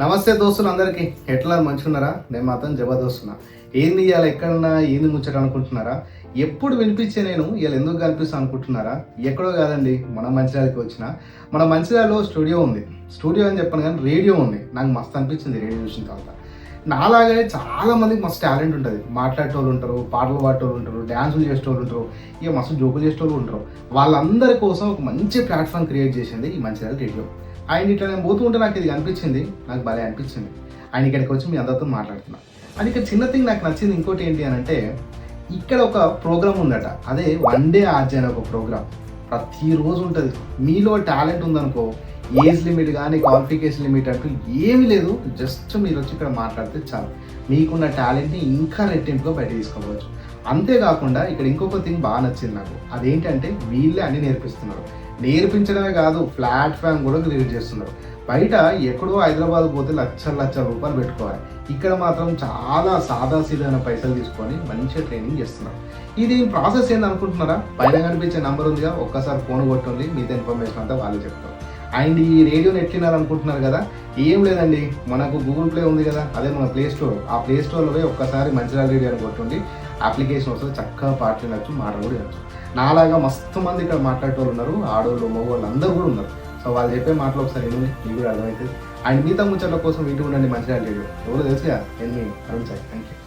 నమస్తే దోస్తులు అందరికీ ఎట్లా మంచుకున్నారా? నేను మాత్రం జబర్దస్తున్నా. ఏంది ఇవాళ ఎక్కడున్నా ఏంది ముచ్చట అనుకుంటున్నారా? ఎప్పుడు వినిపించే నేను ఇవాళ ఎందుకు కనిపిస్తాను అనుకుంటున్నారా? ఎక్కడో కాదండి, మన మంచిర్యాలకి వచ్చిన. మన మంచిర్యాలలో స్టూడియో ఉంది. స్టూడియో అని చెప్పను కానీ రేడియో ఉంది. నాకు మస్తు అనిపించింది రేడియో చూసిన తర్వాత. నాలాగే చాలా మందికి మస్తు టాలెంట్ ఉంటుంది. మాట్లాడేటోళ్ళు ఉంటారు, పాటలు పాడేటోళ్ళు ఉంటారు, డ్యాన్సులు చేసేటోళ్ళు ఉంటారు, ఇక మస్తు జోకులు చేసేటోళ్ళు ఉంటారు. వాళ్ళందరి కోసం ఒక మంచి ప్లాట్ఫామ్ క్రియేట్ చేసింది ఈ మంచిర్యాల రేడియో. ఆయన ఇట్లా నేను పోతూ ఉంటే నాకు ఇది అనిపించింది, నాకు భలే అనిపించింది. ఆయన ఇక్కడికి వచ్చి మీ అందరితో మాట్లాడుతున్నా. అండ్ ఇక్కడ చిన్న థింగ్ నాకు నచ్చింది ఇంకోటి ఏంటి అని అంటే, ఇక్కడ ఒక ప్రోగ్రామ్ ఉందట. అదే వన్ డే ఆర్జే అనే ఒక ప్రోగ్రామ్ ప్రతిరోజు ఉంటుంది. మీలో టాలెంట్ ఉందనుకో, ఏజ్ లిమిట్ కానీ క్వాలిఫికేషన్ లిమిట్ అంటూ ఏమీ లేదు. జస్ట్ మీరు వచ్చి ఇక్కడ మాట్లాడితే చాలు, మీకున్న టాలెంట్ని ఇంకా రెట్టింపుగా బయట తీసుకోవచ్చు. అంతేకాకుండా ఇక్కడ ఇంకొక థింగ్ బాగా నచ్చింది నాకు. అదేంటంటే వీళ్ళే అన్ని నేర్పిస్తున్నారు. నేర్పించడమే కాదు, ప్లాట్ఫామ్ కూడా క్రియేట్ చేస్తున్నారు. బయట ఎక్కడో హైదరాబాద్ పోతే లక్షల రూపాయలు పెట్టుకోవాలి. ఇక్కడ మాత్రం చాలా సాదా సీదైన పైసలు తీసుకొని మంచిగా ట్రైనింగ్ చేస్తున్నారు. ఇది ప్రాసెస్ ఏంది అనుకుంటున్నారా? పైన కనిపించే నెంబర్ ఉందిగా, ఒక్కసారి ఫోన్ కొట్టండి, మిగతా ఇన్ఫర్మేషన్ అంతా వాళ్ళు చెప్తారు. అండ్ ఈ రేడియోని ఎట్టినారనుకుంటున్నారు కదా, ఏం లేదండి, మనకు గూగుల్ ప్లే ఉంది కదా, అదే మన ప్లే స్టోర్. ఆ ప్లే స్టోర్లో పోయి ఒక్కసారి మంచిర్యాల రేడియో అని కొట్టండి, అప్లికేషన్ వస్తుంది. చక్కగా పాటలు వినొచ్చు, మాటలు కూడా వినొచ్చు. నాలాగా మస్తు మంది ఇక్కడ మాట్లాడేటోళ్ళు ఉన్నారు, ఆడోళ్ళు మగవాళ్ళు అందరూ కూడా ఉన్నారు. సో వాళ్ళు చెప్పే మాటలు ఒకసారి వినండి, మీకు కూడా అర్థమవుతుంది. అండ్ మిగతా ముచ్చట్ల కోసం ఇంటి ఉండండి మంచిర్యాల రేడియో. ఎవరో తెలుసుగా, నేను అరుణ్ సాయి. Thank you.